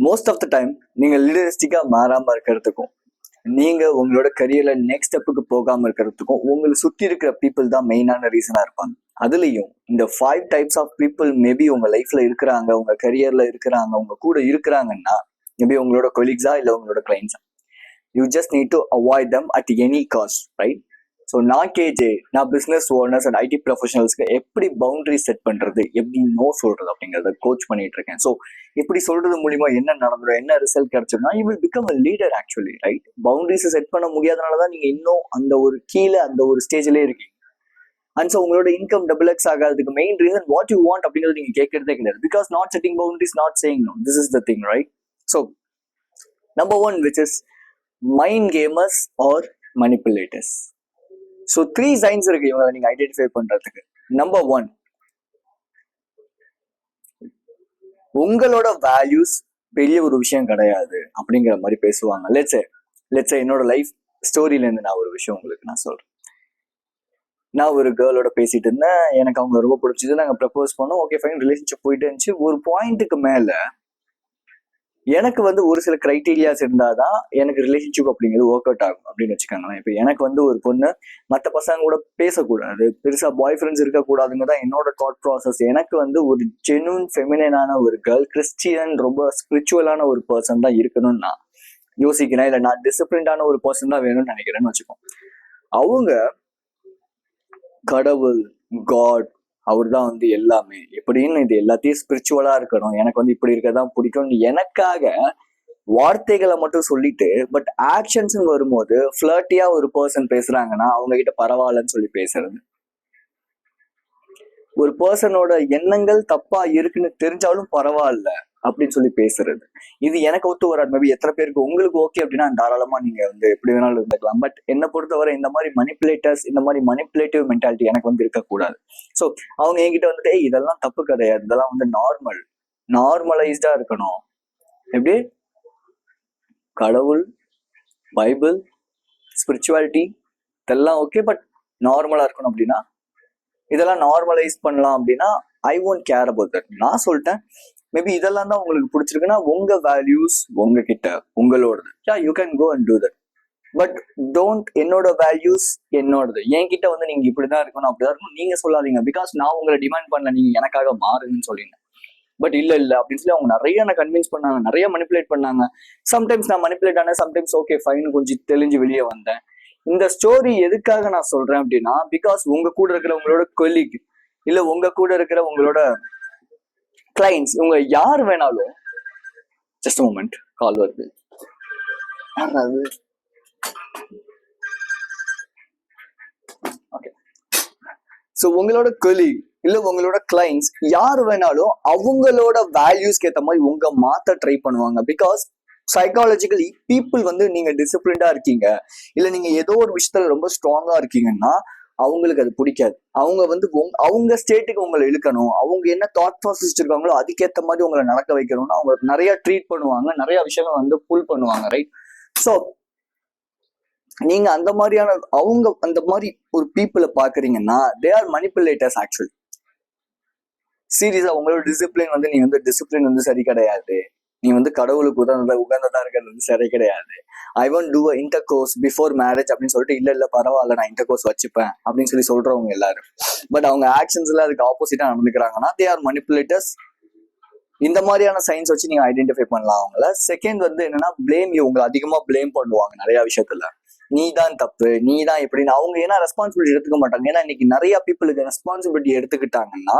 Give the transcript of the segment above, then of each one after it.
Most of the time நீங்க லிடரிஸ்டிக்கா மாறாம இருக்கிறதுக்கும், நீங்க உங்களோட கரியர்ல நெக்ஸ்ட் ஸ்டெப்புக்கு போகாம இருக்கிறதுக்கும் உங்களை சுத்தி இருக்கிற பீப்புள் தான் மெயினான ரீசனா இருப்பாங்க. அதுலயும் இந்த 5 டைப்ஸ் ஆஃப் பீப்புள் மேபி உங்க லைஃப்ல இருக்கிறாங்க, உங்க கரியர்ல இருக்கிறாங்க, உங்க கூட இருக்கிறாங்கன்னா மேபி உங்களோட கொலீக்ஸா இல்ல உங்களோட கிளைண்ட்ஸா. You just need to avoid them at any cost, right? So நான் கேஜே, நான் பிஸ்னஸ் ஓனர்ஸ் அண்ட் ஐடி ப்ரொஃபஷனல்ஸ்க்கு எப்படி பவுண்டரி செட் பண்றது, எப்படி நோ சொல்றது அப்படிங்கிறத கோச் பண்ணிட்டு இருக்கேன். ஸோ இப்படி சொல்றது மூலியமா என்ன நடந்துடும், என்ன ரிசல்ட் கிடைச்சதுன்னா you will become a leader actually, right? Boundaries set பண்ண முடியாதனாலதான் நீங்க இன்னும் அந்த ஒரு கீழே அந்த ஒரு ஸ்டேஜ்லயே இருக்கீங்க. அண்ட் ஸோ உங்களோட இன்கம் டபுள் எக்ஸ் ஆகாததுக்கு main reason what you want அப்படிங்கிறது நீங்க கேட்கறதே கிடையாது. Because not setting boundaries, not saying no, this is the thing, right? So number 1 which is mind gamers or manipulators. So 3 signs இருக்கு இவங்களை நீங்க identify பண்றதுக்கு. Number 1, உங்களோட வேல்யூஸ் பெரிய ஒரு விஷயம் கிடையாது அப்படிங்கிற மாதிரி பேசுவாங்க. லெட்ஸ் என்னோட லைஃப் ஸ்டோரியில இருந்து நான் ஒரு விஷயம் உங்களுக்கு நான் சொல்றேன். நான் ஒரு கேர்ளோட பேசிட்டு இருந்தேன், எனக்கு அவங்க ரொம்ப பிடிச்சது, நாங்க ப்ரப்போஸ் பண்ணோம், ஓகே ஃபைன், ரிலேஷன்ஷிப் போயிட்டு இருந்துச்சு. ஒரு பாயிண்ட்டுக்கு மேல எனக்கு வந்து ஒரு சில கிரைட்டீரியாஸ் இருந்தாதான் எனக்கு ரிலேஷன்ஷிப் அப்படிங்கிறது ஒர்க் அவுட் ஆகும் அப்படின்னு வச்சுக்கோங்களேன். இப்போ எனக்கு வந்து ஒரு பொண்ணு மற்ற பசங்க கூட பேசக்கூடாது, பெருசா பாய் ஃப்ரெண்ட்ஸ் இருக்கக்கூடாதுங்க தான் என்னோட தாட் ப்ராசஸ். எனக்கு வந்து ஒரு ஜென்யூன் ஃபெமினான ஒரு கேர்ள், கிறிஸ்டியன், ரொம்ப ஸ்பிரிச்சுவலான ஒரு பர்சன் தான் இருக்கணும்னு நான் யோசிக்கிறேன். இல்லை நான் டிசிப்ளின்டான ஒரு பர்சன் தான் வேணும்னு நினைக்கிறேன்னு வச்சுக்கோம். அவங்க கடவுள், காட், அவர் தான் வந்து எல்லாமே எப்படின்னு, இது எல்லாத்தையும் ஸ்பிரிச்சுவலா இருக்கணும், எனக்கு வந்து இப்படி இருக்கதான் பிடிக்கும், எனக்காக வார்த்தைகளை மட்டும் சொல்லிட்டு பட் ஆக்ஷன்ஸ் வரும்போது ஃபிளர்ட்டியா ஒரு பர்சன் பேசுறாங்கன்னா அவங்க கிட்ட பரவாயில்லன்னு சொல்லி பேசுறது. ஒரு பர்சனோட எண்ணங்கள் தப்பா இருக்குன்னு தெரிஞ்சாலும் பரவாயில்ல அப்படின்னு சொல்லி பேசுறது, இது எனக்கு ஒத்து வராது. மேபி எத்தனை பேருக்கு உங்களுக்கு ஓகே அப்படின்னா தாராளமா நீங்க வந்து எப்படி வேணாலும் இருந்துக்கலாம். பட் என்னை பொறுத்தவரை இந்த மாதிரி மனிப்புலேட்டர்ஸ், இந்த மாதிரி மனிப்புலேட்டிவ் மென்டாலிட்டி எனக்கு வந்து இருக்கக்கூடாது. ஸோ அவங்க என்கிட்ட வந்துட்டு இதெல்லாம் தப்பு கிடையாது, இதெல்லாம் வந்து நார்மலைஸ்டா இருக்கணும். எப்படி கடவுள், பைபிள், ஸ்பிரிச்சுவாலிட்டி இதெல்லாம் ஓகே, பட் நார்மலா இருக்கணும். அப்படின்னா இதெல்லாம் நார்மலைஸ் பண்ணலாம் அப்படின்னா I won't care about that. நான் சொல்லிட்டேன் மேபி இதெல்லாம் தான் உங்களுக்கு பிடிச்சிருக்குன்னா உங்க வேல்யூஸ் உங்ககிட்ட, உங்களோடது, you can go and do that. But don't என்னோட வேல்யூஸ் என்னோடது, என்கிட்ட வந்து நீங்க இப்படிதான் இருக்கணும் அப்படிதான் இருக்கணும் நீங்க சொல்லாதீங்க. பிகாஸ் நான் உங்களை டிமாண்ட் பண்ணல நீங்க எனக்காக மாறுங்கன்னு சொல்லிங்க. பட் இல்ல அப்படின்னு சொல்லி அவங்க நிறைய என்ன கன்வின்ஸ் பண்ணாங்க, நிறைய மனிப்புலேட் பண்ணாங்க. சம்டைம்ஸ் நான் மனிப்புலேட் ஆனேன், சம்டைம்ஸ் ஓகே ஃபைன் கொஞ்சம் தெளிஞ்சு வெளியே வந்தேன். இந்த ஸ்டோரி எதுக்காக நான் சொல்றேன் அப்படின்னா, பிகாஸ் உங்க கூட இருக்கிற உங்களோட கொலீக் இல்ல உங்க கூட இருக்கிற உங்களோட கிளைண்ட்ஸ், இவங்க யார் வேணாலும், ஜஸ்ட் மொமெண்ட் கால் வருது, ஓகே. ஸோ உங்களோட கொலீக் இல்ல உங்களோட கிளைண்ட்ஸ் யார் வேணாலும் அவங்களோட வேல்யூஸ்க்கு ஏற்ற மாதிரி உங்க மாத்த ட்ரை பண்ணுவாங்க. பிகாஸ் சைக்காலஜிக்கலி பீப்புள் வந்து நீங்க டிசிப்ளின்டா இருக்கீங்க இல்ல நீங்க ஏதோ ஒரு விஷயத்துல ரொம்ப ஸ்ட்ராங்கா இருக்கீங்கன்னா அவங்களுக்கு அது பிடிக்காது. அவங்க வந்து அவங்க ஸ்டேட்டுக்கு உங்களை இழுக்கணும், அவங்க என்ன தாட் ப்ராசஸ் வச்சிருக்காங்களோ அதுக்கேற்ற மாதிரி உங்களை நடக்க வைக்கணும்னு அவங்க நிறைய ட்ரீட் பண்ணுவாங்க, நிறைய விஷயங்கள் வந்து புல் பண்ணுவாங்க, ரைட்? ஸோ நீங்க அந்த மாதிரியான அவங்க அந்த மாதிரி ஒரு பீப்புளை பாக்குறீங்கன்னா தே ஆர் மனிப்புலேட்டர்ஸ் ஆக்சுவலி. சீரியஸா உங்களோட டிசிப்ளின் வந்து நீ வந்து டிசிப்ளின் வந்து சரி கிடையாது, நீ வந்து கடவுளுக்கு உகந்ததா இருக்கிறது வந்து சரி கிடையாது, I want to intercourse before marriage அப்படின்னு சொல்லிட்டு இல்ல பரவாயில்ல நான் இன்டர் கோர்ஸ் வச்சுப்பேன் அப்படின்னு சொல்லி சொல்றவங்க எல்லாரும். பட் அவங்க ஆக்ஷன்ஸ்ல அதுக்கு ஆப்போசிட்டா நடந்துக்கிறாங்கன்னா தே ஆர் மனிப்புலேட்டர்ஸ். இந்த மாதிரியான சைன்ஸ் வச்சு நீங்க ஐடென்டிஃபை பண்ணலாம் அவங்கள. செகண்ட் வந்து என்னன்னா பிளேம் யூ, உங்களை அதிகமா பிளேம் பண்ணுவாங்க நிறைய விஷயத்துல, நீ தான் தப்பு, நீ தான் எப்படின்னு. அவங்க ஏன்னா ரெஸ்பான்சிபிலிட்டி எடுத்துக்க மாட்டாங்க. ஏன்னா இன்னைக்கு நிறைய பீப்புளுக்கு ரெஸ்பான்சிபிலிட்டி எடுத்துக்கிட்டாங்கன்னா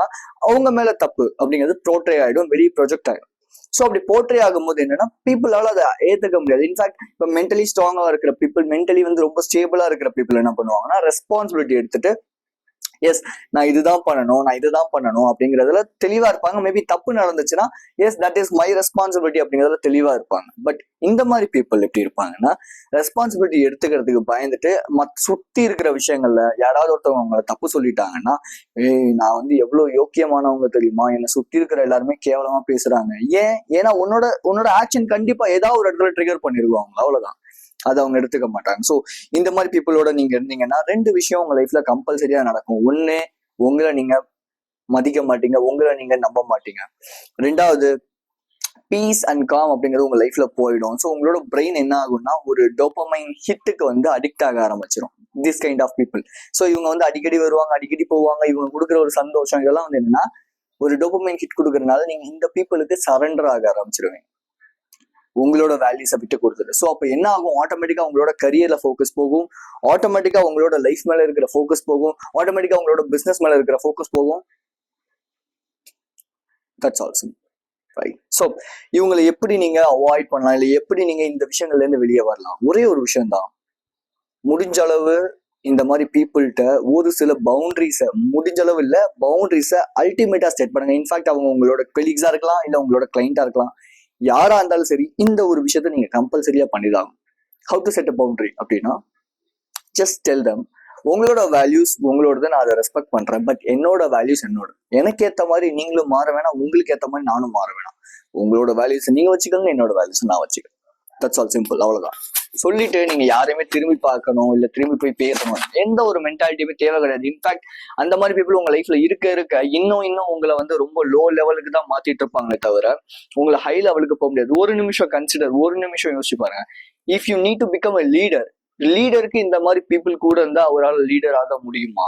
அவங்க மேல தப்பு அப்படிங்கிறது போர்ட்ரே ஆயிடும், வெளியே ப்ரொஜெக்ட் ஆயிடும். ஸோ அப்படி போர்ட்ரே ஆகும்போது என்னன்னா பீப்புளால அதை ஏத்துக்க முடியாது. இன்ஃபேக்ட் இப்போ மென்டலி ஸ்ட்ராங்கா இருக்கிற பீப்புள், மென்டலி வந்து ரொம்ப ஸ்டேபிளா இருக்கிற பீப்புள் என்ன பண்ணுவாங்கன்னா ரெஸ்பான்சிபிலிட்டி எடுத்துட்டு எஸ் நான் இதுதான் பண்ணணும் அப்படிங்கறதுல தெளிவா இருப்பாங்க. மேபி தப்பு நடந்துச்சுன்னா S that is my responsibility அப்படிங்கறதுல தெளிவா இருப்பாங்க. பட் இந்த மாதிரி பீப்புள் எப்படி இருப்பாங்கன்னா ரெஸ்பான்சிபிலிட்டி எடுத்துக்கிறதுக்கு பயந்துட்டு சுத்தி இருக்கிற விஷயங்கள்ல யாராவது ஒருத்தவங்க அவங்களை தப்பு சொல்லிட்டாங்கன்னா நான் வந்து எவ்வளவு யோக்கியமானவங்க தெரியுமா, என்னை சுத்தி இருக்கிற எல்லாருமே கேவலமா பேசுறாங்க. ஏன்னா உன்னோட ஆக்ஷன் கண்டிப்பா ஏதாவது ஒரு இடத்துல ட்ரிகர் பண்ணிருவாங்க, அவ்வளவுதான். அதை அவங்க எடுத்துக்க மாட்டாங்க. ஸோ இந்த மாதிரி பீப்புளோட நீங்க இருந்தீங்கன்னா 2 விஷயம் உங்க லைஃப்ல கம்பல்சரியா நடக்கும். ஒண்ணு, உங்களை நீங்க மதிக்க மாட்டீங்க, உங்களை நீங்க நம்ப மாட்டீங்க. 2வது, பீஸ் அண்ட் காம் அப்படிங்கிறது உங்க லைஃப்ல போயிடும். ஸோ உங்களோட பிரெயின் என்ன ஆகும்னா ஒரு டோபமைன் ஹிட்டுக்கு வந்து அடிக்ட் ஆக ஆரம்பிச்சிடும். This kind of people. So இவங்க வந்து அடிக்கடி வருவாங்க, அடிக்கடி போவாங்க. இவங்க கொடுக்குற ஒரு சந்தோஷம் இதெல்லாம் வந்து என்னன்னா ஒரு டோபமைன் ஹிட் கொடுக்கறதுனால நீங்க இந்த பீப்புளுக்கு சரண்டர் ஆக ஆரம்பிச்சிருவீங்க, உங்களோட வேல்யூஸை விட்டு கொடுத்துட்டு. ஸோ அப்போ என்ன ஆகும், ஆட்டோமேட்டிக்கா உங்களோட கரியர்ல ஃபோக்கஸ் போகும், ஆட்டோமேட்டிக்கா உங்களோட லைஃப் மேல இருக்கிற ஃபோக்கஸ் போகும், ஆட்டோமேட்டிக்கா உங்களோட பிசினஸ் மேல இருக்கிற ஃபோக்கஸ் போகும். That's also right. ஸோ இவங்களை எப்படி நீங்க அவாய்ட் பண்ணலாம், இல்லை எப்படி நீங்க இந்த விஷயங்கள்ல இருந்து வெளியே வரலாம்? ஒரே ஒரு விஷயம் தான், முடிஞ்ச அளவு இந்த மாதிரி பீப்புள்கிட்ட ஒரு சில பவுண்டரிஸை, முடிஞ்ச அளவு இல்லை பவுண்டரிஸை அல்டிமேட்டா செட் பண்ணுங்க. இன்ஃபேக்ட் அவங்க உங்களோட கொலீக்ஸா இருக்கலாம், இல்லை உங்களோட கிளைண்டா இருக்கலாம், யாரா இருந்தாலும் சரி, இந்த ஒரு விஷயத்த நீங்க கம்பல்சரியா பண்ணிதான். How to set a boundary அப்படின்னா, ஜஸ்ட் டெல் தம் உங்களோட வேல்யூஸ் உங்களோடது, நான் அதை ரெஸ்பெக்ட் பண்றேன், பட் என்னோட வேல்யூஸ் என்னோட. எனக்கு ஏத்த மாதிரி நீங்களும் மாற வேணாம், உங்களுக்கு ஏத்த மாதிரி நானும் மாற வேணாம். உங்களோட வேல்யூஸ் நீங்க வச்சுக்கோங்க, என்னோட வேல்யூஸ் நான் வச்சுக்கிறேன். தட்ஸ் ஆல், சிம்பிள், அவ்வளவுதான். சொல்லிட்டு நீங்க யாரையுமே திரும்பி பார்க்கணும், இல்ல திரும்பி போய் பேசணும், எந்த ஒரு மென்டாலிட்டியுமே தேவை கிடையாது. இன்ஃபேக்ட் அந்த மாதிரி பீப்புள் உங்க லைஃப்ல இருக்க இன்னும் உங்களை வந்து ரொம்ப லோ லெவலுக்கு தான் மாத்திட்டு இருப்பாங்களே தவிர உங்களை ஹை லெவலுக்கு போக முடியாது. ஒரு நிமிஷம் கன்சிடர், ஒரு நிமிஷம் யோசிச்சு பாருங்க. If you need to become a leader, லீடருக்கு இந்த மாதிரி பீப்புள் கூட இருந்தா அவரால் லீடர் ஆக முடியுமா?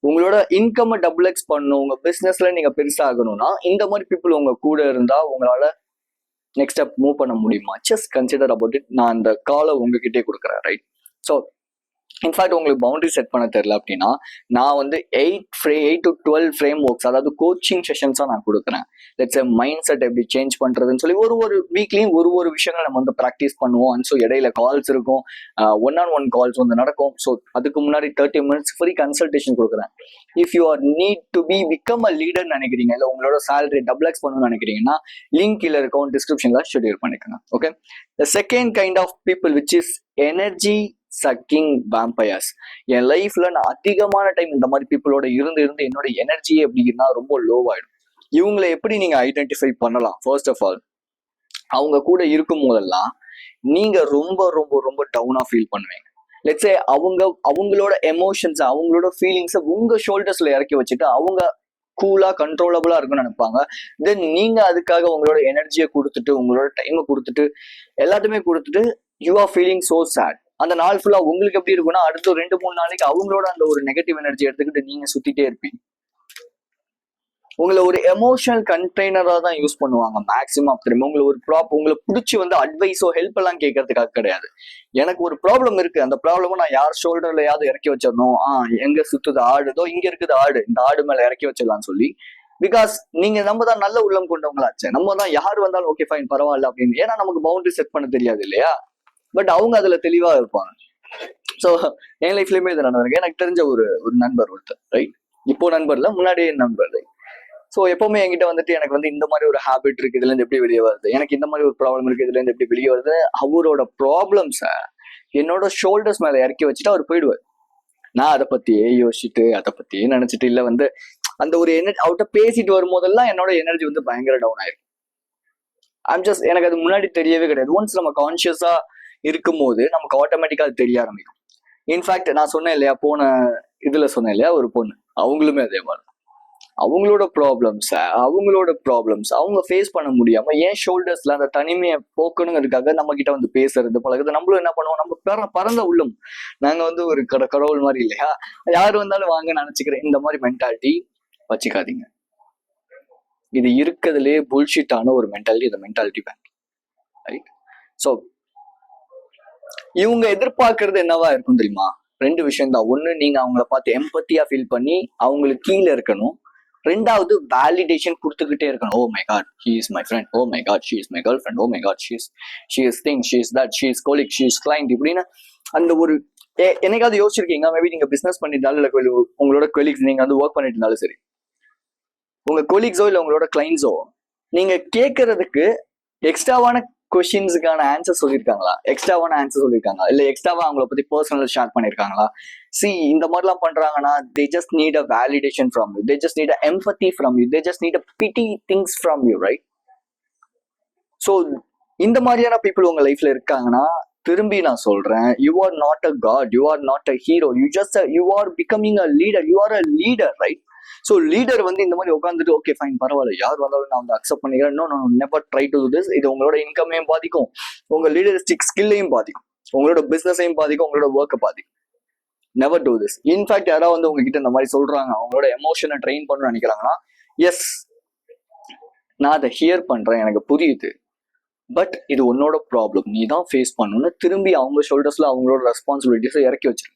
உங்களோட இன்கம் டபுள் எக்ஸ் பண்ணணும், உங்க பிசினஸ்ல நீங்க பெருசாகணும்னா இந்த மாதிரி பீப்புள் உங்க கூட இருந்தா உங்களால நெக்ஸ்ட் ஸ்டெப் மூவ் பண்ண முடியுமா? Just consider about it. நான் அந்த காலை உங்ககிட்டே கொடுக்குறேன், ரைட்? ஸோ இன்ஃபேக்ட் உங்களுக்கு பவுண்டரி செட் பண்ண தெரியல அப்படின்னா, நான் வந்து 8 to 12 ஃப்ரேம் ஒர்க்ஸ், அதாவது கோச்சிங் செஷன்ஸாக நான் கொடுக்குறேன். லெட்ஸ் மைண்ட் செட் எப்படி சேஞ்ச் பண்றதுன்னு சொல்லி ஒரு வீக்லையும் ஒரு விஷயங்கள் நம்ம வந்து ப்ராக்டிஸ் பண்ணுவோம். அண்ட் ஸோ இடையில கால்ஸ் இருக்கும், 1-on-1 கால்ஸ் வந்து நடக்கும். ஸோ அதுக்கு முன்னாடி 30 minutes ஃப்ரீ கன்சல்டேஷன் கொடுக்குறேன். If you R NEET to become a leader நினைக்கிறீங்க, இல்லை உங்களோட சேலரி டபுள் எக்ஸ் பண்ணணும்னு நினைக்கிறீங்கன்னா லிங்க் கீழே இருக்கும், டிஸ்கிரிப்ஷன்ல ஷெட்யூல் பண்ணிக்கோங்க. Okay. The second kind of people which is energy sucking vampires. என் லைஃப்ல நான் அதிகமான டைம் இந்த மாதிரி பீப்புளோட இருந்து என்னோட எனர்ஜியே எப்படின்னா ரொம்ப லோவாயிடும். இவங்களை எப்படி நீங்க ஐடென்டிஃபை பண்ணலாம்? ஃபர்ஸ்ட் ஆஃப் ஆல், அவங்க கூட இருக்கும் போதெல்லாம் நீங்க ரொம்ப ரொம்ப ரொம்ப டவுனா ஃபீல் பண்ணுவீங்க. லெட்ஸ் சே அவங்களோட எமோஷன்ஸ், அவங்களோட ஃபீலிங்ஸை உங்க ஷோல்டர்ஸ்ல இறக்கி வச்சுட்டு அவங்க கூலா கண்ட்ரோலபிளா இருக்குன்னு நினைப்பாங்க. தென் நீங்க அதுக்காக உங்களோட எனர்ஜியை கொடுத்துட்டு, உங்களோட டைமை கொடுத்துட்டு, எல்லாத்தையுமே கொடுத்துட்டு you are feeling so sad. அந்த நாள் ஃபுல்லா உங்களுக்கு எப்படி இருக்குன்னா, அடுத்த 2-3 நாளைக்கு அவங்களோட அந்த ஒரு நெகட்டிவ் எனர்ஜி எடுத்துக்கிட்டு நீங்க சுத்திட்டே இருப்பீங்க. உங்களை ஒரு எமோஷனல் கண்டெய்னரா தான் யூஸ் பண்ணுவாங்க மேக்ஸிமம் ஆஃப் டைம். உங்களை பிடிச்சி வந்து அட்வைஸோ ஹெல்ப் எல்லாம் கேட்கறதுக்காக கிடையாது. எனக்கு ஒரு ப்ராப்ளம் இருக்கு, அந்த ப்ராப்ளமும் நான் யார் ஷோல்டர்லயாவது இறக்கி வச்சிடணும். எங்க சுத்துது ஆடுதோ, இங்க இருக்குது ஆடு, இந்த ஆடு மேல இறக்கி வச்சிடலாம்னு சொல்லி. பிகாஸ் நீங்க நம்ம தான் நல்ல உள்ளம் கொண்டவங்களாச்சு, நம்ம தான் யார் வந்தாலும் ஓகே ஃபைன் பரவாயில்ல அப்படின்னு. ஏன்னா நமக்கு பவுண்டரி செட் பண்ண தெரியாது இல்லையா? பட் அவங்க அதுல தெளிவா இருப்பாங்க. ஸோ என் லைஃப்லயுமே இது நடந்திருக்கு. எனக்கு தெரிஞ்ச ஒரு நண்பர் ஒருத்தர், ரைட்? இப்போ நண்பர்ல முன்னாடியே நண்பர், ரைட்? ஸோ எப்பவுமே என்கிட்ட வந்துட்டு எனக்கு வந்து இந்த மாதிரி ஒரு ஹேபிட் இருக்கு, இதுல இருந்து எப்படி வெளியே வருது, எனக்கு இந்த மாதிரி ஒரு ப்ராப்ளம் இருக்கு, இதுல இருந்து எப்படி வெளியே வருது, அவரோட ப்ராப்ளம்ஸை என்னோட ஷோல்டர்ஸ் மேல இறக்கி வச்சுட்டு அவர் போயிடுவார். நான் அதை பத்தியே யோசிச்சுட்டு, அதை பத்தியே நினைச்சிட்டு, இல்ல வந்து அந்த ஒரு எனர்ஜி அவர்கிட்ட பேசிட்டு வரும்போதெல்லாம் என்னோட எனர்ஜி வந்து பயங்கர டவுன் ஆயிருக்கு. எனக்கு அது முன்னாடி தெரியவே கிடையாது. ஒன்ஸ் நம்ம கான்சியஸா இருக்கும் போது நமக்கு ஆட்டோமேட்டிக்கா அது தெரிய ஆரம்பிக்கும். இன்ஃபேக்ட் நான் சொன்னேன் இல்லையா, போன இதுல சொன்னேன் இல்லையா, ஒரு பொண்ணு, அவங்களுமே அதே மாதிரி அவங்களோட ப்ராப்ளம்ஸ் அவங்க ஃபேஸ் பண்ண முடியாம என் ஷோல்டர்ஸ்ல அந்த தனிமையை போக்கணுங்கிறதுக்காக நம்ம கிட்ட வந்து பேசுறது பழகுது. நம்மளும் என்ன பண்ணுவோம், நம்ம பறந்த உள்ளம், நாங்க வந்து ஒரு கடவுள் மாதிரி இல்லையா, யாரு வந்தாலும் வாங்க நினைச்சுக்கிறேன். இந்த மாதிரி மென்டாலிட்டி வச்சுக்காதீங்க. இது இருக்கிறதுலே புல்ஷிட்டான ஒரு மென்டாலிட்டி, இந்த மென்டாலிட்டி பேங்க், ரைட்? ஸோ இவங்க எதிர்பார்க்கறது என்னவா இருக்கும் தெரியுமா? 2 விஷயம் தான். ஒண்ணு, நீங்க அவங்கள பார்த்து எம்பத்தியா ஃபீல் பண்ணி அவங்களுக்கு கீழே இருக்கணும். 2வது, வேலிடேஷன் கொடுத்துக்கிட்டே இருக்கணும். Oh my God, he is my friend, oh my God she is my girl friend, oh my God she is thing, she is that, she is colic, she is client, இப்படின்னு அந்த ஒரு என்னைக்காவது யோசிச்சிருக்கீங்க? Maybe நீங்க business பண்ணிருந்தாலும், இல்லை உங்களோட colleagues நீங்க வந்து work பண்ணிட்டு இருந்தாலும் சரி, உங்க கொலீக்ஸோ இல்லை உங்களோட கிளைண்ட்ஸோ நீங்க கேட்கறதுக்கு எக்ஸ்ட்ராவான கொஸ்டின்ஸுக்கான ஆன்சர் சொல்லியிருக்காங்களா? இல்ல எக்ஸ்ட்ராவா அவங்கள பத்தி பர்சனல் ஷேர் பண்ணிருக்காங்களா? இந்த மாதிரிலாம் பண்றாங்கன்னா they just need a validation from you, they just need a empathy from you, they just need a pity things from you, right? So இந்த மாதிரியான பீப்புள் உங்க லைஃப்ல இருக்காங்கன்னா திரும்பி நான் சொல்றேன், you are not a god, you are not a hero, you are becoming a leader, you are a leader, right? So leader வந்து இந்த மாதிரி உட்காந்துட்டு ஓகே ஃபைன் பரவாயில்ல, யார் வந்தாலும் நான் வந்து அக்செப்ட் பண்ணிக்கிறேன், no never try to do this. இது உங்களோட இன்கமையும் பாதிக்கும், உங்க லீடரிஸ்டிக் ஸ்கில்லையும் பாதிக்கும், உங்களோட பிசினஸையும் பாதிக்கும், உங்களோட ஒர்க்கை பாதிக்கும். Never do this. இன்ஃபேக்ட் யாராவது வந்து உங்ககிட்ட இந்த மாதிரி சொல்றாங்க, அவங்களோட எமோஷனை ட்ரெயின் பண்ணணும்னு நினைக்கிறாங்கன்னா, எஸ் நான் அதை ஹியர் பண்றேன், எனக்கு புரியுது, பட் இது உன்னோட ப்ராப்ளம், நீ தான் ஃபேஸ் பண்ணணும்னு திரும்பி அவங்க ஷோல்டர்ஸ்ல அவங்களோட ரெஸ்பான்சிபிலிட்டிஸை இறக்கி வச்சிருக்க.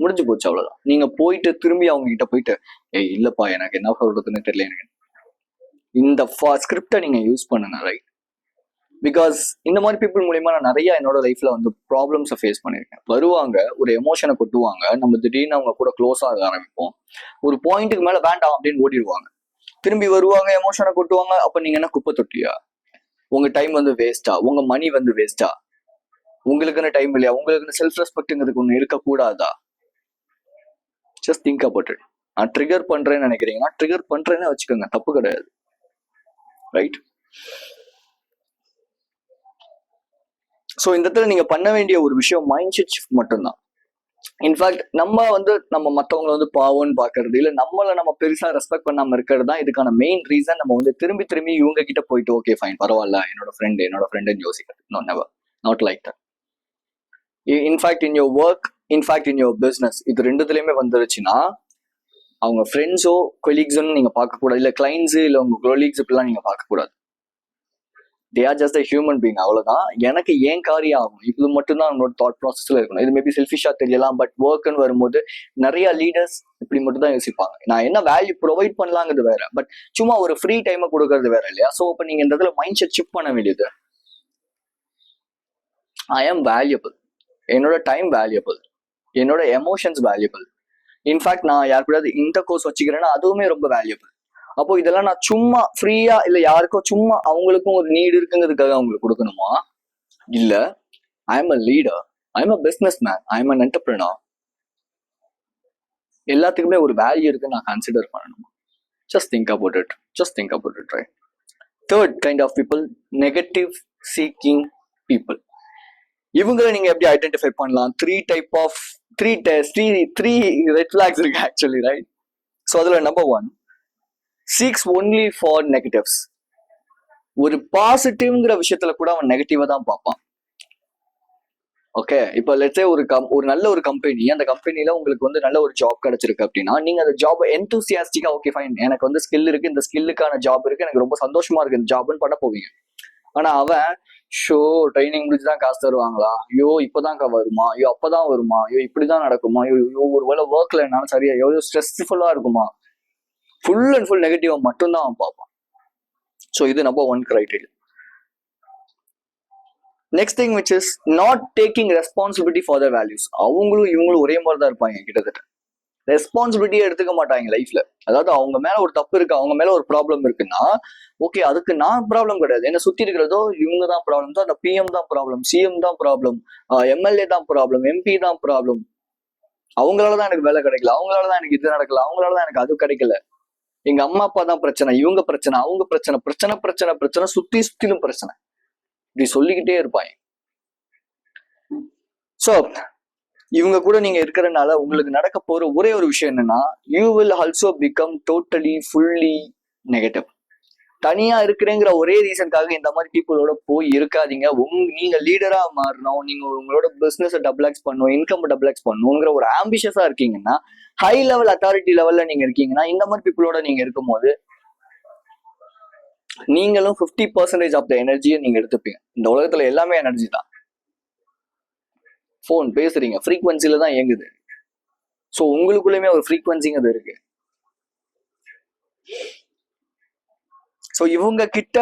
முடிஞ்சு போச்சு, அவ்வளவுதான். நீங்க போயிட்டு திரும்பி அவங்க கிட்ட போயிட்டு ஏய் இல்லப்பா எனக்கு என்ன சொல்றதுன்னு தெரியல எனக்கு, இந்த ஸ்கிரிப்டை நீங்க யூஸ் பண்ணுங்க, ரைட்? பிகாஸ் இந்த மாதிரி பீப்புள் மூலியமா நான் நிறைய என்னோட லைஃப்ல வந்து ப்ராப்ளம்ஸை ஃபேஸ் பண்ணியிருக்கேன். வருவாங்க, ஒரு எமோஷனை கொட்டுவாங்க, நம்ம திடீர்னு அவங்க கூட க்ளோஸ் ஆக ஆரம்பிப்போம், ஒரு பாயிண்ட்டுக்கு மேல வேண்டாம் அப்படின்னு ஓடிடுவாங்க, திரும்பி வருவாங்க, எமோஷனை கொட்டுவாங்க. அப்ப நீங்க என்ன குப்பை தொட்டியா? உங்க டைம் வந்து வேஸ்டா? உங்க மணி வந்து வேஸ்டா? உங்களுக்குன்னு டைம் இல்லையா? உங்களுக்குன்னு செல்ஃப் ரெஸ்பெக்ட்ங்கிறதுக்கு ஒன்று இருக்கக்கூடாதா? Just think about it. நான் ட்ரிகர் பண்றேன்னு நினைக்கிறீங்கன்னா ட்ரிகர் பண்றேன்னு வச்சுக்கோங்க, தப்பு கிடையாது, ரைட்? ஸோ இந்த இடத்துல நீங்க பண்ண வேண்டிய ஒரு விஷயம் மைண்ட் செட் ஷிஃப்ட் மட்டும்தான். இன்ஃபேக்ட் நம்ம மற்றவங்களை வந்து பாவம்னு பாக்குறது இல்லை, நம்மளை நம்ம பெருசா ரெஸ்பெக்ட் பண்ணாம இருக்கிறது தான் இதுக்கான மெயின் ரீசன். நம்ம வந்து திரும்பி திரும்பி இவங்க கிட்ட போயிட்டு ஓகே ஃபைன் பரவாயில்ல என்னோட ஃப்ரெண்டுன்னு யோசிக்கிறது. No, never, not like that. In fact in your work, in fact in your business, இது ரெண்டுத்துலயுமே வந்துருச்சுன்னா அவங்க ஃப்ரெண்ட்ஸோ கொலீக்ஸோன்னு நீங்க பார்க்கக்கூடாது, இல்லை கிளைண்ட்ஸு இல்லை உங்க கொலீக்ஸ் இப்படிலாம் நீங்க பார்க்கக்கூடாது. They are just a human being, அவ்வளவுதான். எனக்கு ஏன் காரியம் ஆகும் இது மட்டும்தான் நம்மளோட தாட் ப்ராசஸ்ல இருக்கணும். இது மேபி செல்ஃபிஷா தெரியலாம், பட் ஒர்க்னு வரும்போது நிறைய லீடர்ஸ் இப்படி மட்டும் தான் யோசிப்பாங்க. நான் என்ன வேல்யூ ப்ரொவைட் பண்ணலாங்கிறது வேற, பட் சும்மா ஒரு ஃப்ரீ டைமை கொடுக்கறது வேற இல்லையா? ஸோ இப்போ நீங்க இந்த இடத்துல மைண்ட் செட் ஷிஃப்ட் பண்ண வேண்டியது, ஐ ஆம் வேல்யூபிள், என்னோட டைம் வேல்யூபிள், என்னோட எமோஷன்ஸ் வேல்யூபிள். இன்ஃபேக்ட் நான் யார் கூடாது இன்டர் கோர்ஸ் வச்சுக்கிறேன்னா அதுவுமே ரொம்ப வேல்யூபிள். அப்போ இதெல்லாம் நான் சும்மா ஃப்ரீயா இல்ல யாருக்கும் சும்மா அவங்களுக்கும் ஒரு நீடு இருக்குங்கிறதுக்காக அவங்களுக்கு கொடுக்கணுமா? இல்ல, I am a leader, I am a businessman, I am an entrepreneur. எல்லாத்துக்குமே ஒரு வேல்யூ இருக்குன்னு நான் கன்சிடர் பண்ணணுமா? Just think about it, just think about it, right? Third kind of people, negative seeking people. இவங்களை நீங்க எப்படி identify பண்ணலாம்? Three red flags இருக்கு ஆக்சுவலி, ரைட்? ஸோ அதுல number 1, seeks only for negatives. ஒரு பாசிட்டிவ்ங்கிற விஷயத்துல கூட அவன் நெகட்டிவா தான் பார்ப்பான். ஓகே, இப்போ லெட்ஸே ஒரு நல்ல ஒரு கம்பெனி, அந்த கம்பெனில உங்களுக்கு வந்து நல்ல ஒரு ஜாப் கிடைச்சிருக்கு அப்படின்னா நீங்க அந்த ஜாப் என்தூசியாஸ்டிக்கா ஓகே ஃபைன் எனக்கு வந்து ஸ்கில் இருக்கு, இந்த ஸ்கில்லுக்கான ஜாப் இருக்கு, எனக்கு ரொம்ப சந்தோஷமா இருக்கு இந்த ஜாப்னு பண்ண போவீங்க. ஆனா அவன் ஷோ ட்ரைனிங் முடிச்சுதான் காசு தருவாங்களா, ஐயோ இப்பதான் வருமா, ஐயோ அப்பதான் வருமா, ஐயோ இப்படிதான் நடக்குமா, ஐயோ ஒரு வேலை ஒர்க்ல என்னாலும் சரியா, எவ்வளோ ஸ்ட்ரெஸ்ஃபுல்லா இருக்குமா, ஃபுல் அண்ட் ஃபுல் நெகட்டிவா மட்டும்தான் அவன் பார்ப்பான். ஸோ இது number 1 criteria. Next thing which is not taking responsibility for their values. அவங்களும் இவங்களும் ஒரே மாதிரி தான் இருப்பாங்க, கிட்டத்தட்ட ரெஸ்பான்சிபிலிட்டியே எடுத்துக்க மாட்டாங்க லைஃப்ல. அதாவது அவங்க மேல ஒரு தப்பு இருக்கு, அவங்க மேல ஒரு ப்ராப்ளம் இருக்குன்னா ஓகே அதுக்கு நான் ப்ராப்ளம் கிடையாது, என்ன சுத்தி இருக்கிறதோ இவங்க தான் ப்ராப்ளம், தான் அந்த பிஎம் தான் ப்ராப்ளம், சிஎம் தான் ப்ராப்ளம், எம்எல்ஏ தான் ப்ராப்ளம், எம்பி தான் ப்ராப்ளம். அவங்களாலதான் எனக்கு வேலை கிடைக்கல, அவங்களாலதான் எனக்கு இது நடக்கல, அவங்களாலதான் எனக்கு அது கிடைக்கல, எங்க அம்மா அப்பா தான் பிரச்சனை, இவங்க பிரச்சனை, அவங்க பிரச்சனை, பிரச்சனை பிரச்சனை பிரச்சனை, சுத்திலும் பிரச்சனை, இப்படி சொல்லிக்கிட்டே இருப்பாங்க. சோ இவங்க கூட நீங்க இருக்கிறதுனால உங்களுக்கு நடக்க போற ஒரே ஒரு விஷயம் என்னன்னா, you will also become totally fully negative. தனியா இருக்கிறேங்கிற ஒரே ரீசனுக்காக இந்த மாதிரி பீப்புளோட போய் இருக்காதீங்க. நீங்க லீடரா மாறணும், நீங்க உங்களோட பிசினஸ் டபுள்-எக்ஸ் பண்ணணும், இன்கம் டபுள்-எக்ஸ் பண்ணணுங்கிற ஒரு ஆம்பிஷியஸா இருக்கீங்கன்னா, ஹை லெவல் அத்தாரிட்டி லெவல்ல நீங்க இருக்கீங்கன்னா, இந்த மாதிரி பீப்புளோட நீங்க இருக்கும்போது நீங்களும் 50% ஆஃப் த எனர்ஜியை நீங்க எடுத்துப்பீங்க. இந்த உலகத்துல எல்லாமே எனர்ஜி தான். போன் பேசுறீங்க, ஃப்ரீக்வன்சில தான் இயங்குது. ஸோ உங்களுக்குள்ளயுமே ஒரு ஃப்ரீக்வன்சிங்கிறது இருக்கு. ஸோ இவங்க கிட்ட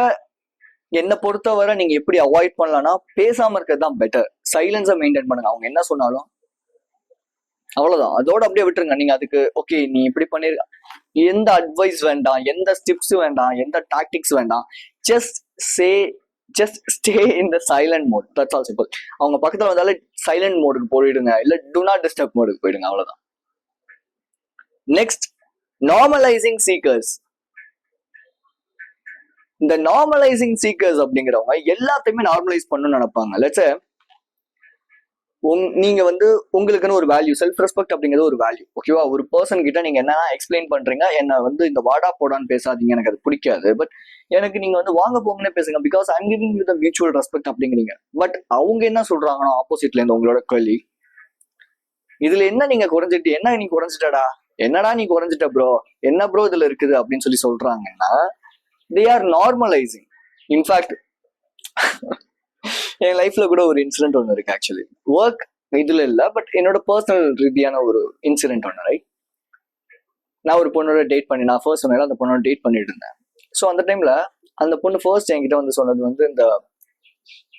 என்னை பொறுத்தவரை நீங்க எப்படி அவாய்ட் பண்ணலாம்னா, பேசாம இருக்கிறது தான் பெட்டர். சைலன்ஸை மெயின்டைன் பண்ணுங்க. அவங்க என்ன சொன்னாலும் அவ்வளவுதான், அதோட அப்படியே விட்டுருங்க. நீங்க அதுக்கு ஓகே நீ இப்படி பண்ணிருக்க, எந்த அட்வைஸ் வேண்டாம், எந்த ஸ்டிப்ஸ் வேண்டாம், எந்த டாக்டிக்ஸ் வேண்டாம். Just stay in the silent mode, that's all simple. அவங்க பக்கத்துல வந்தாலே சைலண்ட் மோடுக்கு போயிடுங்க, இல்ல டு நாட் டிஸ்டர்ப் மோடுக்கு போயிடுங்க, அவ்வளவுதான். Next, normalising seekers. இந்த நார்மலைசிங் சீக்கர்ஸ் அப்படிங்கிறவங்க எல்லாத்தையுமே நார்மலைஸ் பண்ணணும்னு நினைப்பாங்க. லெட்ஸ் நீங்க வந்து உங்களுக்குன்னு ஒரு வேல்யூ, செல்ஃப் ரெஸ்பெக்ட் அப்படிங்கிறது ஒரு வேல்யூ, ஓகேவா? ஒரு பர்சன் கிட்ட நீங்க என்ன எக்ஸ்பிளைன் பண்றீங்க, என்ன வந்து இந்த வாடா போடான்னு பேசாதீங்க, எனக்கு அது பிடிக்காது, பட் எனக்கு நீங்க வந்து வாங்க போங்கன்னு பேசுங்க, because I'm giving you the mutual respect அப்படிங்கிறீங்க. பட் அவங்க என்ன சொல்றாங்கன்னா ஆப்போசிட்ல இருந்து உங்களோட கேள்வி, இதுல என்ன நீங்க குறைஞ்சிட்டு, என்ன நீ குறைஞ்சிட்டடா, என்னடா நீ குறைஞ்சிட்ட ப்ரோ, என்ன ப்ரோ இதுல இருக்குது அப்படின்னு சொல்லி சொல்றாங்கன்னா தே ஆர் நார்மலைசிங். இன்ஃபேக்ட் என் லைஃப்ல கூட ஒரு இன்சிடென்ட் ஒன்று இருக்கு ஆக்சுவலி, ஒர்க் இதுல இல்ல, பட் என்னோட பர்சனல் ரீதியான ஒரு இன்சிடென்ட் ஒன்று. ரைட், நான் ஒரு பொண்ணோட டேட் பண்ணி, நான் ஃபர்ஸ்ட் சொன்னால அந்த பொண்ணோட டேட் பண்ணிட்டு இருந்தேன். ஸோ அந்த டைம்ல அந்த பொண்ணு ஃபர்ஸ்ட் என்கிட்ட வந்து சொன்னது வந்து இந்த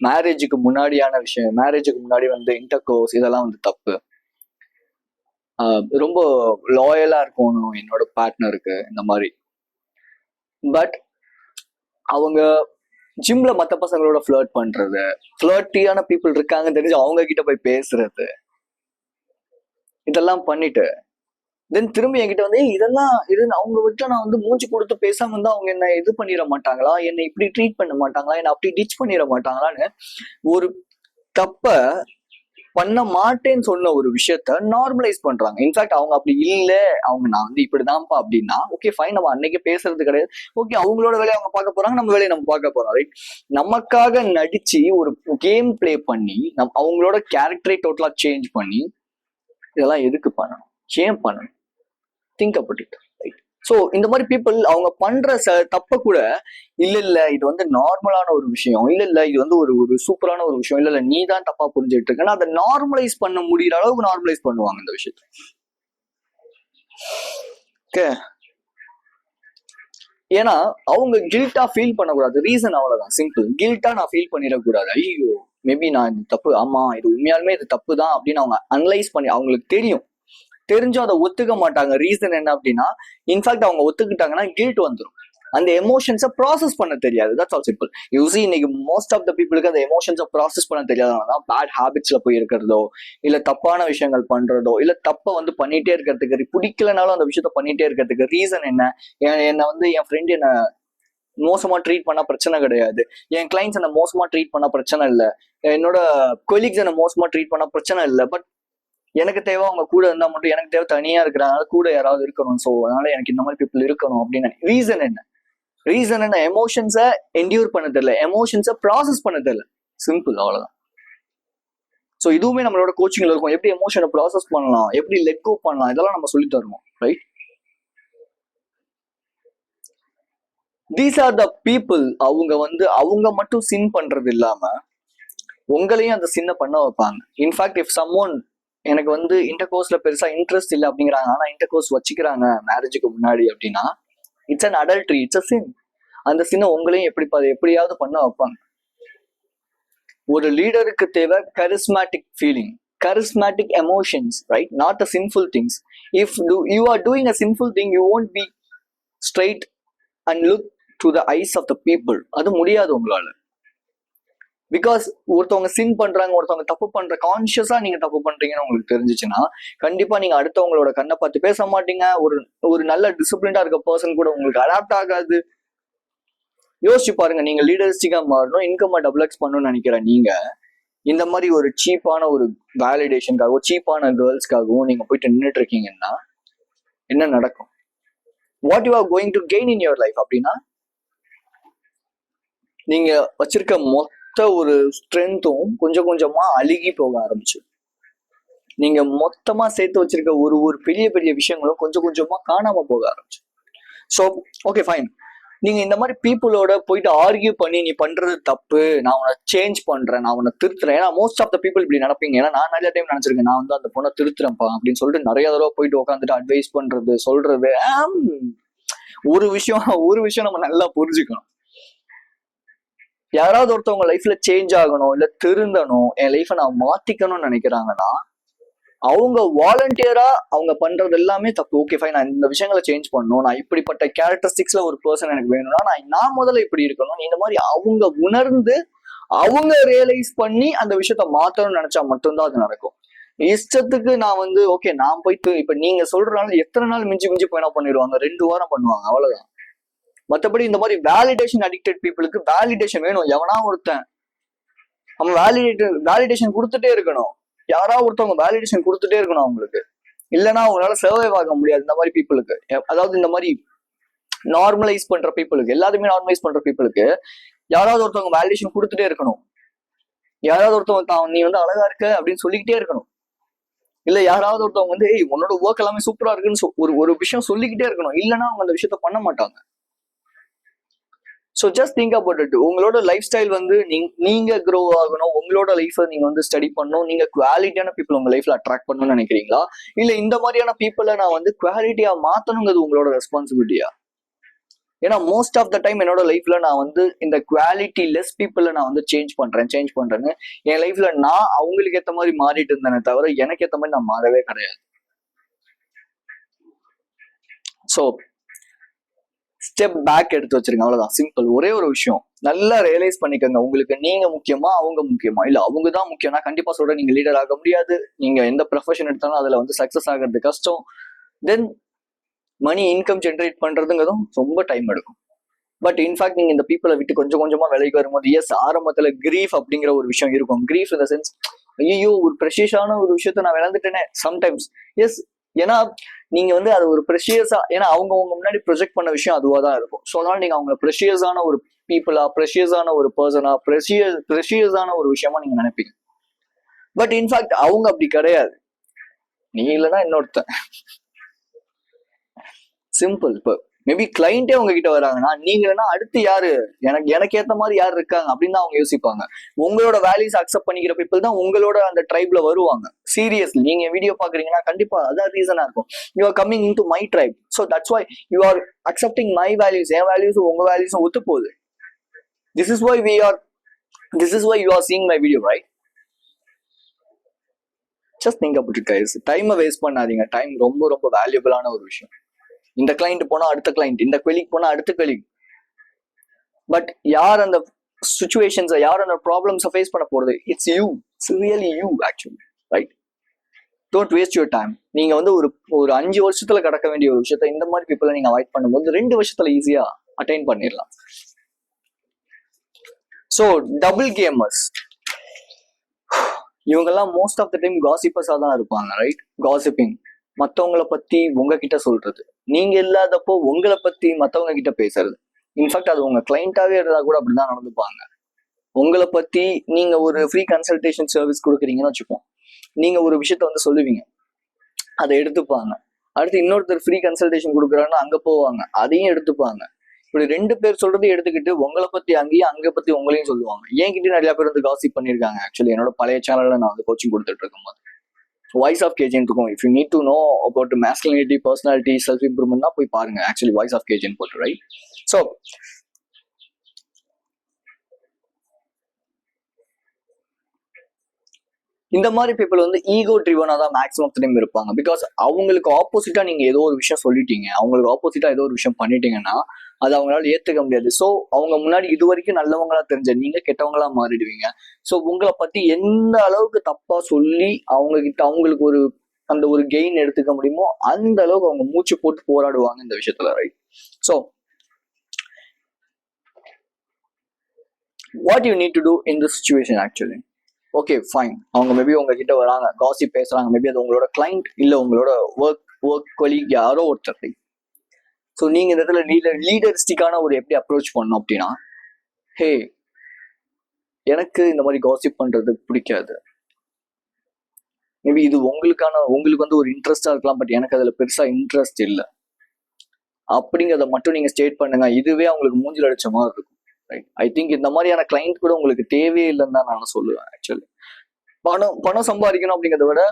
மேரேஜுக்கு முன்னாடியான விஷயம், மேரேஜுக்கு முன்னாடி வந்து இன்டர் கோர்ஸ் இதெல்லாம் வந்து தப்பு, ரொம்ப லாயலா இருக்கணும் என்னோட பார்ட்னருக்கு இந்த மாதிரி. பட் அவங்க ஜிம்ல மற்ற பசங்களோட ஃபிளர்ட் பண்றது, ஃபிளர்ட்டியான பீப்புள் இருக்காங்கன்னு தெரிஞ்சு அவங்க கிட்ட போய் பேசுறது, இதெல்லாம் பண்ணிட்டு தென் திரும்பி என்கிட்ட வந்து இதெல்லாம் இது அவங்க விட்டு நான் வந்து மூஞ்சி கொடுத்து பேசாம வந்து அவங்க என்ன இது பண்ணிட மாட்டாங்களா, என்னை இப்படி ட்ரீட் பண்ண மாட்டாங்களா, என்ன அப்படி டிச் பண்ணிட மாட்டாங்களான்னு ஒரு தப்ப பண்ண மாட்டேன்னு சொன்ன ஒரு விஷயத்த நார்மலைஸ் பண்றாங்க. இன்ஃபேக்ட் அவங்க அப்படி இல்லை, அவங்க நான் வந்து இப்படிதான்ப்பா அப்படின்னா ஓகே ஃபைன், நம்ம அன்னைக்கு பேசுறது கிடையாது, ஓகே அவங்களோட வேலையை அவங்க பார்க்க போறாங்க, நம்ம வேலையை நம்ம பார்க்க போறோம். ரைட், நமக்காக நடிச்சு ஒரு கேம் பிளே பண்ணி அவங்களோட கேரக்டரை டோட்டலா சேஞ்ச் பண்ணி இதெல்லாம் எதுக்கு பண்ணணும், ஏன் பண்ணணும்? Think about it. Right, so இந்த மாதிரி பீப்புள் அவங்க பண்ற தப்ப கூட இல்ல இது வந்து நார்மலான ஒரு விஷயம், இல்ல இது வந்து ஒரு சூப்பரான ஒரு விஷயம், இல்ல நீ தான் தப்பா புரிஞ்சுட்டு இருக்கேன்னா அதை நார்மலைஸ் பண்ண முடியற அளவுக்கு நார்மலைஸ் பண்ணுவாங்க இந்த விஷயத்த. ஓகே, ஏன்னா அவங்க கில்ட்டா ஃபீல் பண்ணக்கூடாது, ரீசன் அவ்வளவுதான், சிம்பிள். கில்ட்டா நான் ஃபீல் பண்ணிடக்கூடாது, ஐயோ மேபி நான் இது தப்பு, ஆமா இது உண்மையாலுமே இது தப்பு தான் அப்படின்னு அவங்க அனலைஸ் பண்ணி, அவங்களுக்கு தெரிஞ்சும் அதை ஒத்துக்க மாட்டாங்க. ரீசன் என்ன அப்படின்னா, இன்ஃபேக்ட் அவங்க ஒத்துக்கிட்டாங்கன்னா கில்ட் வந்துடும், அந்த எமோஷன்ஸை ப்ராசஸ் பண்ண தெரியாது. That's all simple. யூசி இன்னைக்கு மோஸ்ட் ஆஃப் த பீப்புளுக்கு அந்த எமோஷன்ஸை ப்ராசஸ் பண்ண தெரியாதனால பேட் ஹேபிட்ஸ்ல போய் இருக்கிறதோ, இல்ல தப்பான விஷயங்கள் பண்றதோ, இல்ல தப்பை வந்து பண்ணிட்டே இருக்கிறதுக்கு, பிடிக்கலனாலும் அந்த விஷயத்த பண்ணிட்டே இருக்கிறதுக்கு ரீசன் என்ன? என்ன வந்து என் ஃப்ரெண்ட் என்ன மோசமா ட்ரீட் பண்ணா பிரச்சனை கிடையாது, என் கிளைண்ட்ஸ் என்ன மோசமா ட்ரீட் பண்ணா பிரச்சனை இல்லை, என்னோட கொலீக்ஸ் என்ன மோசமா ட்ரீட் பண்ணா பிரச்சனை இல்லை, பட் எனக்கு தேவை அவங்க கூட இருந்தா மட்டும், எனக்கு தேவை தனியா இருக்கிறனால கூட யாராவது இருக்கணும், ஸோ அதனால எனக்கு இந்த மாதிரி பீப்புள் இருக்கணும் அப்படின்னு. ரீசன் என்ன? எமோஷன்ஸை என்டியூர் பண்ண தெரியல, எமோஷன்ஸை ப்ராசஸ் பண்ண தெரியல, சிம்பிள், அவ்வளவுதான். ஸோ இதுவுமே நம்மளோட கோச்சிங்ல இருக்கும், எப்படி எமோஷனை ப்ராசஸ் பண்ணலாம், எப்படி லெட் கோ பண்ணலாம், இதெல்லாம் நம்ம சொல்லி தருவோம். Right, these are the people. அவங்க மட்டும் சின் பண்றது இல்லாம உங்களையும் அந்த சின்ன பண்ண வைப்பாங்க. இன்ஃபேக்ட் இஃப் சம்ஒன் எனக்கு வந்து இன்டர் கோர்ஸ்ல பெருசா இன்ட்ரெஸ்ட் இல்லை அப்படிங்கிறாங்க, ஆனா இன்டர் கோர்ஸ் வச்சுக்கிறாங்க மேரேஜுக்கு முன்னாடி அப்படின்னா it's an adultery, it's a sin. அந்த சின்ன உங்களையும் எப்படியாவது பண்ண வைப்பாங்க. ஒரு லீடருக்கு தேவை charismatic feeling, charismatic emotions, right, not a sinful things. If you are doing a sinful thing, you won't be straight and look to the eyes of the people. அது முடியாது உங்களால. பிகாஸ் ஒருத்தவங்க சின் பண்றாங்க, ஒருத்தவங்க தப்பு பண்ற, கான்சியஸா நீங்க தப்பு பண்றீங்கன்னு உங்களுக்கு தெரிஞ்சிச்சுன்னா கண்டிப்பா நீங்க அடுத்தவங்களோட கண்ணை பார்த்து பேச மாட்டீங்க. ஒரு நல்ல டிசிப்ளின்டா இருக்க பர்சன் கூட உங்களுக்கு அடாப்ட் ஆகாது. யோசிச்சு பாருங்க, நீங்க லீடர்ஸ்டிக்கா மாறணும், இன்கம் டபுள் எக்ஸ் பண்ணணும்னு நினைக்கிற நீங்க இந்த மாதிரி ஒரு சீப்பான ஒரு வேலிடேஷனுக்காகவும் சீப்பான கேர்ள்ஸ்க்காகவும் நீங்க போயிட்டு நின்றுட்டு இருக்கீங்கன்னா என்ன நடக்கும்? What you are going to gain in your life அப்படின்னா, நீங்க வச்சிருக்க ஒரு ஸ்ட்ரென்த்தும் கொஞ்சம் கொஞ்சமா அழுகி போக ஆரம்பிச்சு, நீங்க மொத்தமா சேர்த்து வச்சிருக்க ஒரு பெரிய பெரிய விஷயங்களும் கொஞ்சம் கொஞ்சமா காணாம போக ஆரம்பிச்சு. ஸோ ஓகே ஃபைன், நீங்க இந்த மாதிரி பீப்புளோட போயிட்டு ஆர்கியூ பண்ணி நீ பண்றது தப்பு, நான் உன்னை சேஞ்ச் பண்றேன், நான் உன்னை திருத்துறேன். ஏன்னா மோஸ்ட் ஆஃப் த பீப்புள் இப்படி நினைப்பீங்க. ஏன்னா நான் நிறைய டைம் நினைச்சிருக்கேன், நான் வந்து அந்த பொண்ணை திருத்துறேன்ப்பா அப்படின்னு சொல்லிட்டு நிறைய தடவை போயிட்டு உட்காந்துட்டு அட்வைஸ் பண்றது, சொல்றது. ஒரு விஷயம் நம்ம நல்லா புரிஞ்சுக்கணும். யாராவது ஒருத்தவங்க லைஃப்ல சேஞ்ச் ஆகணும், இல்ல திருந்தணும், என் லைஃபை நான் மாத்திக்கணும்னு நினைக்கிறாங்கன்னா அவங்க வாலண்டியரா அவங்க பண்றது எல்லாமே தப்பு. ஓகே ஃபைன், நான் இந்த விஷயங்களை சேஞ்ச் பண்ணணும், நான் இப்படிப்பட்ட கேரக்டரிஸ்டிக்ஸ்ல ஒரு பர்சன் எனக்கு வேணும்னா நான் முதல்ல இப்படி இருக்கணும், இந்த மாதிரி அவங்க உணர்ந்து அவங்க ரியலைஸ் பண்ணி அந்த விஷயத்த மாத்தணும்னு நினைச்சா மட்டும்தான் அது நடக்கும். இஷ்டத்துக்கு நான் வந்து ஓகே நான் போயிட்டு இப்ப நீங்க சொல்றதுனால எத்தனை நாள் மிஞ்சி போய் என்ன பண்ணிடுவாங்க, 2 வாரம் பண்ணுவாங்க, அவ்வளவுதான். மற்றபடி இந்த மாதிரி வேலிடேஷன் அடிக்டட் பீப்புளுக்கு வேலிடேஷன் வேணும். எவனா ஒருத்தன் அவன் வேலிடேஷன் கொடுத்துட்டே இருக்கணும். யாராவது ஒருத்தவங்க வேலிடேஷன் கொடுத்துட்டே இருக்கணும் அவங்களுக்கு, இல்லைன்னா அவங்களால சர்வைவ் ஆக முடியாது. இந்த மாதிரி பீப்புளுக்கு, அதாவது இந்த மாதிரி நார்மலைஸ் பண்ற பீப்புளுக்கு, எல்லாத்தையுமே நார்மலைஸ் பண்ற பீப்புளுக்கு யாராவது ஒருத்தவங்க வேலிடேஷன் கொடுத்துட்டே இருக்கணும். யாராவது ஒருத்தவங்க நீ வந்து அழகா இருக்க அப்படின்னு சொல்லிக்கிட்டே இருக்கணும். இல்ல யாராவது ஒருத்தவங்க வந்து உன்னோட ஒர்க் எல்லாமே சூப்பரா இருக்குன்னு ஒரு விஷயம் சொல்லிக்கிட்டே இருக்கணும். இல்லைன்னா அவங்க அந்த விஷயத்த பண்ண மாட்டாங்க. So just think about it. உங்களோட லைஃப் ஸ்டைல் வந்து நீங்க க்ரோ ஆகணும், உங்களோட லைஃபை நீங்க வந்து ஸ்டடி பண்ணணும். நீங்க குவாலிட்டியான பீப்புள் உங்க லைஃப்ல அட்ராக்ட் பண்ணணும்னு நினைக்கிறீங்களா, இல்ல இந்த மாதிரியான பீப்புளை நான் வந்து குவாலிட்டியா மாத்தணுங்கிறது உங்களோட ரெஸ்பான்சிபிலிட்டியா? ஏன்னா மோஸ்ட் ஆஃப் த டைம் என்னோட லைஃப்ல நான் வந்து இந்த குவாலிட்டி லெஸ் பீப்புளை நான் வந்து சேஞ்ச் பண்றேன்னு என் லைஃப்ல நான் அவங்களுக்கு ஏற்ற மாதிரி மாறிட்டு இருந்தேனே தவிர எனக்கு ஏற்ற மாதிரி நான் மாறவே கிடையாது. ஸோ ஸ்டெப் பேக் எடுத்து வச்சிருங்க, அவ்வளவுதான், சிம்பிள். ஒரே ஒரு விஷயம் நல்லா ரியலைஸ் பண்ணிக்கோங்க. உங்களுக்கு நீங்க முக்கியமா அவங்க முக்கியமா? இல்ல அவங்க தான் முக்கியம். நான் கண்டிப்பா சொல்றேன், நீங்க லீடர் ஆக முடியாது. நீங்க எந்த ப்ரொஃபஷன் எடுத்தாலும் அதுல வந்து சக்சஸ் ஆகிறது கஷ்டம். தென் மணி இன்கம் ஜென்ரேட் பண்றதுங்கிறதும் ரொம்ப டைம் எடுக்கும். பட் இன்ஃபேக்ட் நீங்க இந்த பீப்புளை விட்டு கொஞ்சம் கொஞ்சமா விலைக்கு வரும்போது எஸ் ஆரம்பத்துல கிரீஃப் அப்படிங்கிற ஒரு விஷயம் இருக்கும். கிரீஃப் இந்த சென்ஸ், ஐயோ ஒரு ப்ரெஷியஸான ஒரு விஷயத்த நான் விளந்துட்டேனே சம்டைம்ஸ். எஸ், ஏன்னா நீங்க வந்து அது ஒரு ப்ரெஷியஸா, ஏன்னா அவங்க முன்னாடி ப்ரொஜெக்ட் பண்ண விஷயம் அதுவா தான் இருக்கும். ஸோ அதனால நீங்க அவங்க ப்ரெஷியஸான ஒரு பீப்புளா, ப்ரெஷியஸான ஒரு பர்சனா, ப்ரெஷியஸான ஒரு விஷயமா நீங்க நினைப்பீங்க. பட் இன்ஃபேக்ட் அவங்க அப்படி கிடையாது. நீ இல்லைன்னா இன்னொருத்தன், சிம்பிள். இப்போ மேபி கிளைண்டே உங்ககிட்ட வராங்கன்னா நீங்க இல்லைன்னா அடுத்து யாரு, எனக்கு ஏத்த மாதிரி யார் இருக்காங்க அப்படின்னு தான் அவங்க யோசிப்பாங்க. உங்களோட வேல்யூஸ் அக்செப்ட் பண்ணிக்கிற பீப்புள் தான் உங்களோட அந்த ட்ரைப்ல வருவாங்க. சீரியஸ்லி நீங்க வீடியோ பாக்குறீங்கன்னா கண்டிப்பா அதான் ரீசனா இருக்கும். You are coming in to my tribe, so that's why you are accepting my values. என் வேல்யூஸும் உங்க வேல்யூஸும் ஒத்து போகுது. This is why you are seeing my video, right? Just think about it guys. டைமை வேஸ்ட் பண்ணாதீங்க. டைம் ரொம்ப ரொம்ப வேல்யூபிளான ஒரு விஷயம். இந்த கிளைண்ட் போனா அடுத்த கிளைண்ட், இந்த கொலிக் போனா அடுத்த கொலிக். பட் யார் அந்த சுச்சுவேஷன்ஸை, யார் அந்த ப்ராப்ளம்ஸை ஃபேஸ் பண்ண போறது? It's you. It's really you actually, right? Don't waste your time. நீங்க வந்து ஒரு 5 வருஷத்துல கடக்க வேண்டிய ஒரு விஷயத்த இந்த மாதிரி பீப்புளை நீங்க அவாய்ட் பண்ணும்போது 2 வருஷத்துல ஈஸியா அட்டைன் பண்ணிடலாம். ஸோ டபுள் கேமர்ஸ் இவங்கெல்லாம் மோஸ்ட் ஆஃப் த டைம் காசிப்பர்ஸா தான் இருப்பாங்க, ரைட்? காசிப்பிங், மற்றவங்களை பத்தி உங்ககிட்ட சொல்றது, நீங்க இல்லாதப்போ உங்களை பத்தி மற்றவங்க கிட்ட பேசுறது. இன்ஃபேக்ட் அது உங்க கிளைண்டாவே இருந்தா கூட அப்படிதான் நடந்துப்பாங்க. உங்களை பத்தி நீங்க ஒரு ஃப்ரீ கன்சல்டேஷன் சர்வீஸ் கொடுக்குறீங்கன்னு வச்சுப்போம். நீங்க ஒரு விஷயத்த வந்து சொல்லுவீங்க, அதை எடுத்துப்பாங்க. அடுத்து இன்னொருத்தர் ஃப்ரீ கன்சல்டேஷன் கொடுக்குறாங்கன்னா அங்க போவாங்க, அதையும் எடுத்துப்பாங்க. இப்படி 2 பேர் சொல்றதையும் எடுத்துக்கிட்டு உங்களை பத்தி அங்கேயும் அங்க பத்தி உங்களையும் சொல்லுவாங்க. என்கிட்ட நிறைய பேர் வந்து காசிப் பண்ணியிருக்காங்க. ஆக்சுவலி என்னோட பழைய சேனல்ல நான் வந்து கோச்சிங் கொடுத்துட்டு இருக்கும்போது வாய்ஸ் ஆஃப் கேஜின் இருக்கும். If you need to know about masculinity, personality, self improvement தான் போய் பாருங்க. ஆக்சுவலி வாய்ஸ் ஆஃப் கேஜின் போட்டு, ரைட்? ஸோ இந்த மாதிரி பீப்புள் வந்து ஈகோ ட்ரிவனா தான் மேக்ஸிமம் ஆஃப் டைம் இருப்பாங்க. பிகாஸ் அவங்களுக்கு ஆப்போசிட்டா நீங்க ஏதோ ஒரு விஷயம் சொல்லிட்டீங்க, அவங்களுக்கு ஆப்போசிட்டா ஏதோ ஒரு விஷயம் பண்ணிட்டீங்கன்னா அது அவங்களால ஏத்துக்க முடியாது. ஸோ அவங்க முன்னாடி இது வரைக்கும் நல்லவங்களா தெரிஞ்ச நீங்க கெட்டவங்களா மாறிடுவீங்க. ஸோ உங்களை பத்தி எந்த அளவுக்கு தப்பா சொல்லி அவங்க கிட்ட அவங்களுக்கு அந்த ஒரு கெயின் எடுத்துக்க முடியுமோ அந்த அளவுக்கு அவங்க மூச்சு போட்டு போராடுவாங்க இந்த விஷயத்துல, right? So what you need to do in this situation actually? Okay fine, அவங்க மேபி உங்ககிட்ட வராங்க, காசிப் பேசுறாங்க, மேபி அது உங்களோட கிளைண்ட் இல்ல உங்களோட ஒர்க் கொலீக் யாரோ ஒருத்தர். ஸோ நீங்க இந்த இடத்துல லீடரிஸ்டிக்கான ஒரு எப்படி அப்ரோச் பண்ணணும் அப்படின்னா, ஹே எனக்கு இந்த மாதிரி காசிப் பண்றது பிடிக்காது, மேபி இது உங்களுக்கு வந்து ஒரு இன்ட்ரெஸ்டா இருக்கலாம், பட் எனக்கு அதுல பெருசா இன்ட்ரெஸ்ட் இல்லை அப்படிங்கிறத மட்டும் நீங்க ஸ்டேட் பண்ணுங்க. இதுவே அவங்களுக்கு மூஞ்சில் அடிச்ச மாதிரி இருக்கும், ரைட்? ஐ திங்க் இந்த மாதிரியான கிளைண்ட் கூட உங்களுக்கு தேவையே இல்லைன்னு தான் நான் சொல்லுவேன். ஆக்சுவலி பணம் சம்பாதிக்கணும் அப்படிங்கிறத விட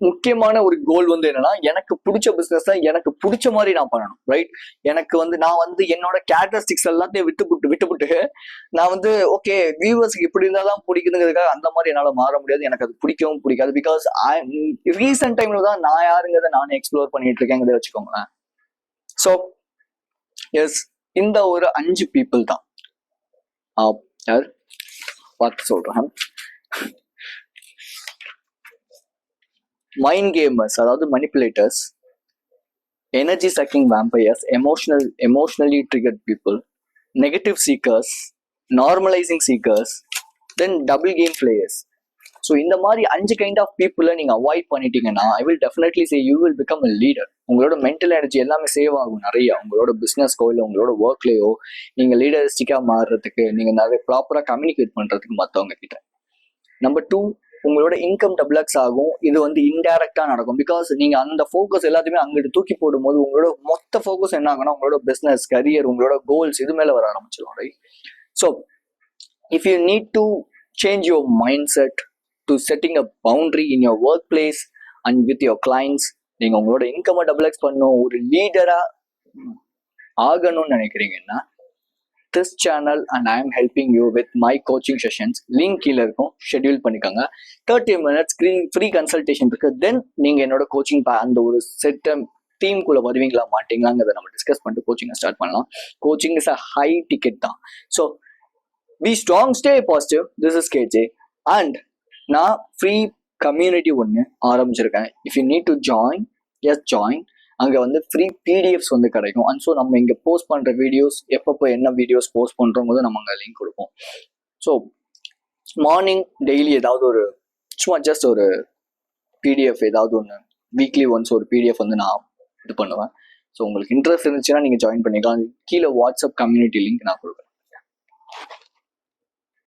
முக்கியமான ஒரு கோல் வந்து என்னன்னா, எனக்கு பிடிச்ச பிசினஸ் எனக்கு பிடிச்ச மாதிரி நான் பண்ணணும், ரைட்? எனக்கு வந்து நான் வந்து என்னோட கேரக்டரிஸ்டிக்ஸ் எல்லாத்தையும் விட்டுவிட்டு நான் வந்து ஓகே வியூவர்ஸ்க்கு இப்படி இருந்தாதான் பிடிக்குதுங்கிறதுக்காக அந்த மாதிரி என்னால மாற முடியாது. எனக்கு அது பிடிக்கவும் பிடிக்காது. பிகாஸ் ரீசெண்ட் டைம்ல தான் நான் யாருங்கிறத நானே எக்ஸ்ப்ளோர் பண்ணிட்டு இருக்கேங்கிறத வச்சுக்கோங்களேன். ஸோ எஸ், இந்த ஒரு 5 பீப்புள் தான் யார் பார்த்து சொல்றேன். மைண்ட் கேமர்ஸ், அதாவது manipulators, energy sucking vampires, emotionally triggered people, negative seekers, normalizing seekers, then double game players. So இந்த மாதிரி 5 கைண்ட் ஆஃப் பீப்புளை நீங்கள் அவாய்ட் பண்ணிட்டீங்கன்னா I will definitely say you will become a leader. உங்களோட மென்டல் எனர்ஜி எல்லாமே save ஆகும் நிறைய. உங்களோட பிஸ்னஸ்க்கோ இல்லை உங்களோட ஒர்க்லேயோ நீங்கள் லீடரிஸ்டிக்காக மாறுறதுக்கு, நீங்கள் நிறைய ப்ராப்பராக கம்யூனிகேட் பண்ணுறதுக்கு மற்றவங்க கிட்ட. நம்பர் 2, உங்களோட இன்கம் டபுளக்ஸ் ஆகும். இது வந்து இன்டைரக்டா நடக்கும். பிகாஸ் நீங்க அந்த ஃபோக்கஸ் எல்லாத்தையுமே அங்கிட்டு தூக்கி போடும்போது உங்களோட மொத்த ஃபோக்கஸ் என்ன ஆகும்னா உங்களோட பிசினஸ், கரியர், உங்களோட கோல்ஸ் இது மேல வர ஆரம்பிச்சிடும். Right? So if you need to change your mind set to setting a boundary in your work place and with your clients, நீங்க உங்களோட இன்கம் டபுளக்ஸ் பண்ணணும், ஒரு லீடரா ஆகணும்னு நினைக்கிறீங்கன்னா this channel and I am helping you with my coaching sessions. Link கீழே இருக்கும், schedule பண்ணிக்கோங்க. 30 minutes ஃப்ரீ கன்சல்டேஷன் இருக்கு. தென் நீங்க என்னோட கோச்சிங் அந்த ஒரு செட் டீம்குள்ள வருவீங்களா மாட்டீங்களாங்கிறத நம்ம டிஸ்கஸ் பண்ணிட்டு கோச்சிங்கை ஸ்டார்ட் பண்ணலாம். Coaching is a high ticket தான். So be strong, stay positive. This is KJ. And நான் ஃப்ரீ கம்யூனிட்டி ஒன்று ஆரம்பிச்சிருக்கேன். If you need to join, yes join. அங்கே வந்து ஃப்ரீ பிடிஎஃப்ஸ் வந்து கிடைக்கும். அண்ட் ஸோ நம்ம இங்கே போஸ்ட் பண்ணுற வீடியோஸ், எப்பப்போ என்ன வீடியோஸ் போஸ்ட் பண்ணுறோம்போது நம்ம அங்கே லிங்க் கொடுப்போம். ஸோ மார்னிங் டெய்லி ஏதாவது ஒரு சும்மா ஜஸ்ட் ஒரு பிடிஎஃப் ஏதாவது ஒன்று, வீக்லி ஒன்ஸ் ஒரு பிடிஎஃப் வந்து நான் இது பண்ணுவேன். ஸோ உங்களுக்கு இன்ட்ரெஸ்ட் இருந்துச்சுன்னா நீங்கள் ஜாயின் பண்ணிக்கலாம். கீழே வாட்ஸ்அப் கம்யூனிட்டி லிங்க் நான் கொடுக்குறேன்.